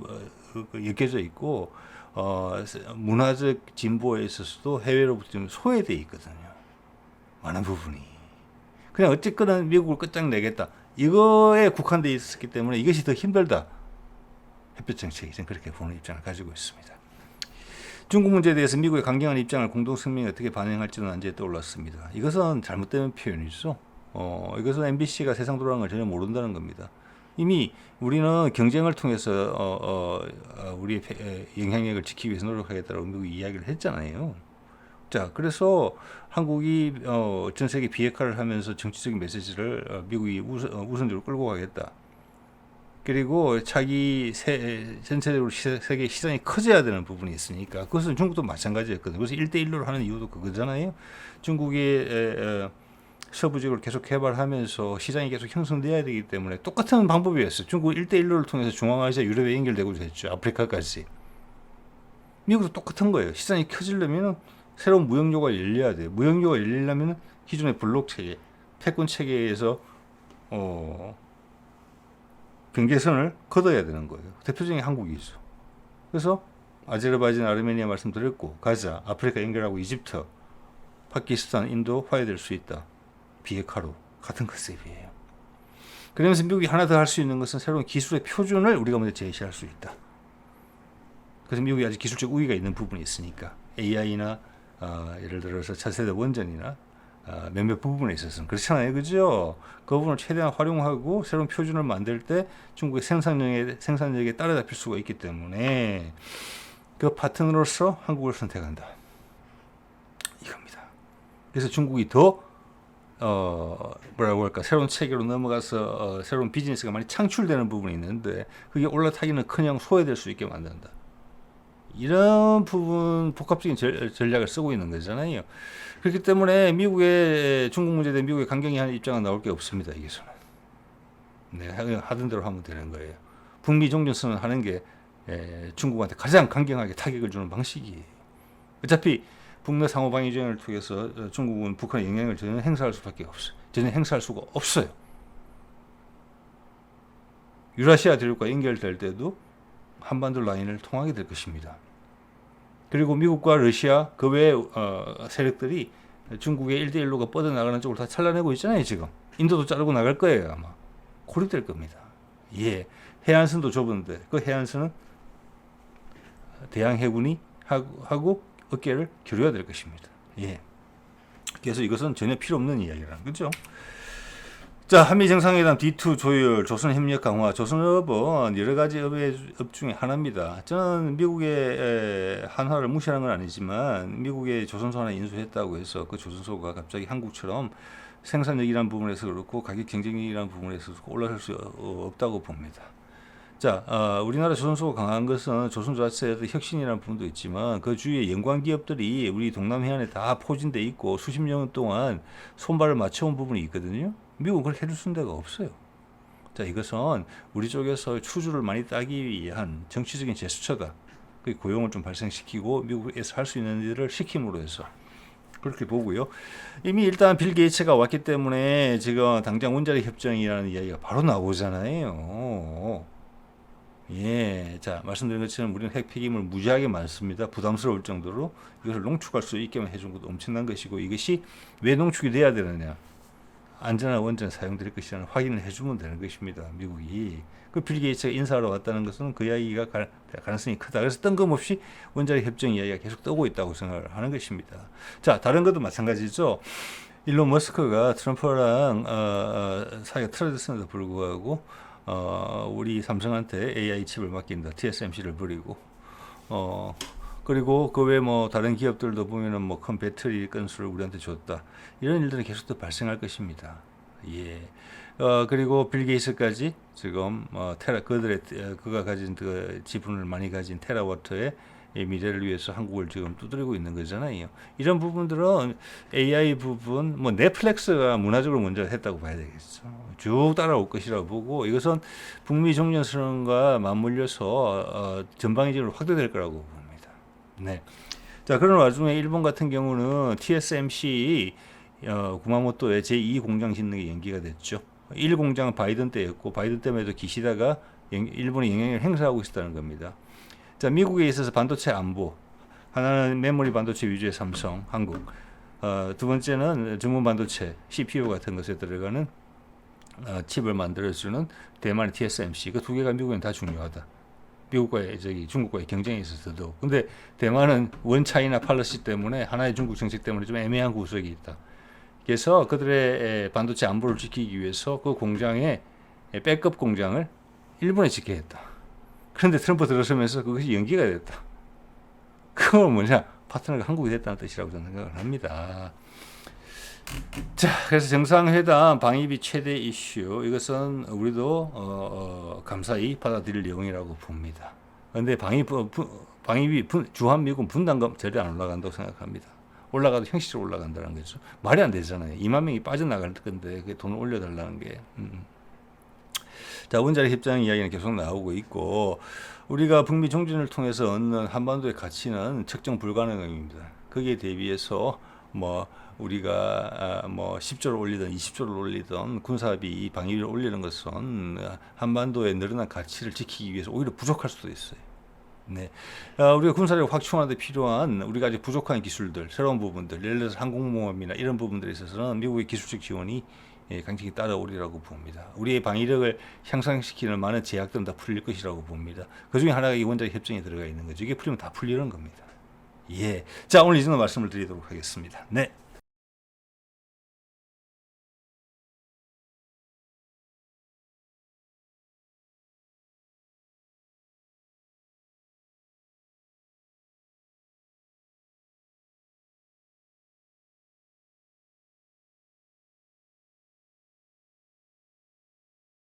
엮여져 있고 문화적 진보에 있어서도 해외로부터 좀 소외돼 있거든요. 많은 부분이. 그냥 어쨌거나 미국을 끝장내겠다. 이거에 국한되어 있었기 때문에 이것이 더 힘들다. 햇볕 정책이 저는 그렇게 보는 입장을 가지고 있습니다. 중국 문제에 대해서 미국의 강경한 입장을 공동성명에 어떻게 반영할지는 언제 떠올랐습니다. 이것은 잘못된 표현이죠. 이것은 MBC가 세상 돌아가는 걸 전혀 모른다는 겁니다. 이미 우리는 경쟁을 통해서 우리의 영향력을 지키기 위해서 노력하겠다고 미국이 이야기를 했잖아요. 자, 그래서 한국이 전 세계 비핵화를 하면서 정치적인 메시지를 미국이 우선적으로 끌고 가겠다. 그리고 자기 전체적으로 세계 시장이 커져야 되는 부분이 있으니까 그것은 중국도 마찬가지였거든요. 그래서 1대1로 하는 이유도 그거잖아요. 중국이 서부적으로 계속 개발하면서 시장이 계속 형성돼야 되기 때문에 똑같은 방법이었어요. 중국 1대1로를 통해서 중앙아시아, 유럽에 연결되고 했죠. 아프리카까지. 미국도 똑같은 거예요. 시장이 커지려면 새로운 무역로가 열려야 돼요. 무역로가 열리려면 기존의 블록 체계, 패권 체계에서 경계선을 걷어야 되는 거예요. 대표적인 한국이죠. 그래서 아제르바이잔, 아르메니아 말씀드렸고 가자, 아프리카 연결하고 이집트, 파키스탄, 인도 화해될 수 있다. 비핵화로 같은 컨셉이에요. 그러면서 미국이 하나 더 할 수 있는 것은 새로운 기술의 표준을 우리가 먼저 제시할 수 있다. 그래서 미국이 아직 기술적 우위가 있는 부분이 있으니까 AI나 예를 들어서 차세대 원전이나 몇몇 부분에 있어서는 그렇잖아요, 그죠? 그 부분을 최대한 활용하고 새로운 표준을 만들 때 중국의 생산력에 따라잡힐 수가 있기 때문에 그 파트너로서 한국을 선택한다. 이겁니다. 그래서 중국이 더 뭐라고 할까 새로운 체계로 넘어가서 새로운 비즈니스가 많이 창출되는 부분이 있는데 그게 올라타기는커녕 소외될 수 있게 만든다. 이런 부분 복합적인 전략을 쓰고 있는 거잖아요. 그렇기 때문에 미국의 중국 문제에 대해 미국의 강경히 하는 입장은 나올 게 없습니다. 여기서는. 네, 하던 대로 하면 되는 거예요. 북미 종전선언 하는 게 중국한테 가장 강경하게 타격을 주는 방식이에요. 어차피 북미 상호방위전을 통해서 중국은 북한의 영향을 전혀 행사할 수밖에 없어요. 전혀 행사할 수가 없어요. 유라시아 대륙과 연결될 때도 한반도 라인을 통하게 될 것입니다. 그리고 미국과 러시아 그 외 세력들이 중국의 1대1로가 뻗어나가는 쪽으로 다 잘라내고 있잖아요. 지금 인도도 자르고 나갈 거예요. 아마 고립될 겁니다. 예, 해안선도 좁은데 그 해안선은 대양 해군이 하고 어깨를 겨뤄야 될 것입니다. 예, 그래서 이것은 전혀 필요 없는 이야기라는 거죠. 자, 한미 정상회담 D2 조율, 조선 협력 강화, 조선업은 여러 가지 업 중에 하나입니다. 저는 미국의 한화를 무시하는 건 아니지만 미국의 조선소 하나 인수했다고 해서 그 조선소가 갑자기 한국처럼 생산력이라는 부분에서 그렇고 가격 경쟁력이라는 부분에서 올라설 수 없다고 봅니다. 자, 우리나라 조선소가 강한 것은 조선 자체의 혁신이라는 부분도 있지만 그 주위에 연관 기업들이 우리 동남해안에 다 포진돼 있고 수십 년 동안 손발을 맞춰온 부분이 있거든요. 미국은 그렇게 해줄 수 있는 데가 없어요. 자, 이것은 우리 쪽에서 추주를 많이 따기 위한 정치적인 제스처다. 그 고용을 좀 발생시키고 미국에서 할 수 있는 일을 시킴으로 해서 그렇게 보고요. 이미 일단 빌 게이츠가 왔기 때문에 지금 당장 원자력 협정이라는 이야기가 바로 나오잖아요. 예, 자, 말씀드린 것처럼 우리는 핵 폐기물 무지하게 많습니다. 부담스러울 정도로 이것을 농축할 수 있게만 해준 것도 엄청난 것이고 이것이 왜 농축이 돼야 되느냐. 안전한 원전 사용될 것이라는 확인을 해주면 되는 것입니다. 미국이. 그 빌 게이츠가 인사하러 왔다는 것은 그 이야기가 가능성이 크다. 그래서 뜬금없이 원자력 협정 이야기가 계속 뜨고 있다고 생각을 하는 것입니다. 자, 다른 것도 마찬가지죠. 일론 머스크가 트럼프랑 사이가 틀어졌음에도 불구하고 우리 삼성한테 AI 칩을 맡긴다. TSMC를 버리고 그리고 그 외 뭐 다른 기업들도 보면은 뭐 큰 배터리 건수를 우리한테 줬다. 이런 일들이 계속 또 발생할 것입니다. 예. 그리고 빌 게이츠까지 지금 그가 가진 그 지분을 많이 가진 테라와트의 이 미래를 위해서 한국을 지금 두드리고 있는 거잖아요. 이런 부분들은 AI 부분, 뭐 넷플릭스가 문화적으로 먼저 했다고 봐야 되겠죠. 쭉 따라올 것이라고 보고 이것은 북미 종전선언과 맞물려서 전방위적으로 확대될 거라고 봅니다. 네. 자, 그런 와중에 일본 같은 경우는 TSMC 구마모토의 제2 공장 짓는 게 연기가 됐죠. 1 공장은 바이든 때였고 바이든 때문에도 기시다가 일본에 영향을 행사하고 있었다는 겁니다. 자, 미국에 있어서 반도체 안보. 하나는 메모리 반도체 위주의 삼성, 한국. 두 번째는 전문 반도체, CPU 같은 것에 들어가는 칩을 만들어주는 대만의 TSMC. 그 두 개가 미국에는 다 중요하다. 미국과의 중국과의 경쟁에 있어서도. 근데 대만은 원 차이나 팔러시 때문에 하나의 중국 정책 때문에 좀 애매한 구석이 있다. 그래서 그들의 반도체 안보를 지키기 위해서 그 공장의 백업 공장을 일본에 짓게 했다. 그런데 트럼프 들어서면서 그것이 연기가 됐다. 그건 뭐냐? 파트너가 한국이 됐다는 뜻이라고 저는 생각을 합니다. 자, 그래서 정상회담 방위비 최대 이슈 이것은 우리도 감사히 받아들일 내용이라고 봅니다. 그런데 방위비 주한미군 분담금 절대 안 올라간다고 생각합니다. 올라가도 형식적으로 올라간다는 거죠. 말이 안 되잖아요. 2만 명이 빠져나갈 건데 그 돈을 올려달라는 게. 자, 원자력 협정 이야기는 계속 나오고 있고 우리가 북미 종전을 통해서 얻는 한반도의 가치는 측정 불가능합니다. 거기에 대비해서 뭐 우리가 뭐 10조를 올리든 20조를 올리든 군사비 방위비를 올리는 것은 한반도의 늘어난 가치를 지키기 위해서 오히려 부족할 수도 있어요. 네, 우리가 군사력을 확충하는 데 필요한 우리가 아직 부족한 기술들, 새로운 부분들, 예를 들어서 항공모함이나 이런 부분들에 있어서는 미국의 기술적 지원이 강력히 따라오리라고 봅니다. 우리의 방위력을 향상시키는 많은 제약들은 다 풀릴 것이라고 봅니다. 그 중에 하나가 이 원자력 협정에 들어가 있는 거죠. 이게 풀리면 다 풀리는 겁니다. 예, 자, 오늘 이 정도 말씀을 드리도록 하겠습니다. 네.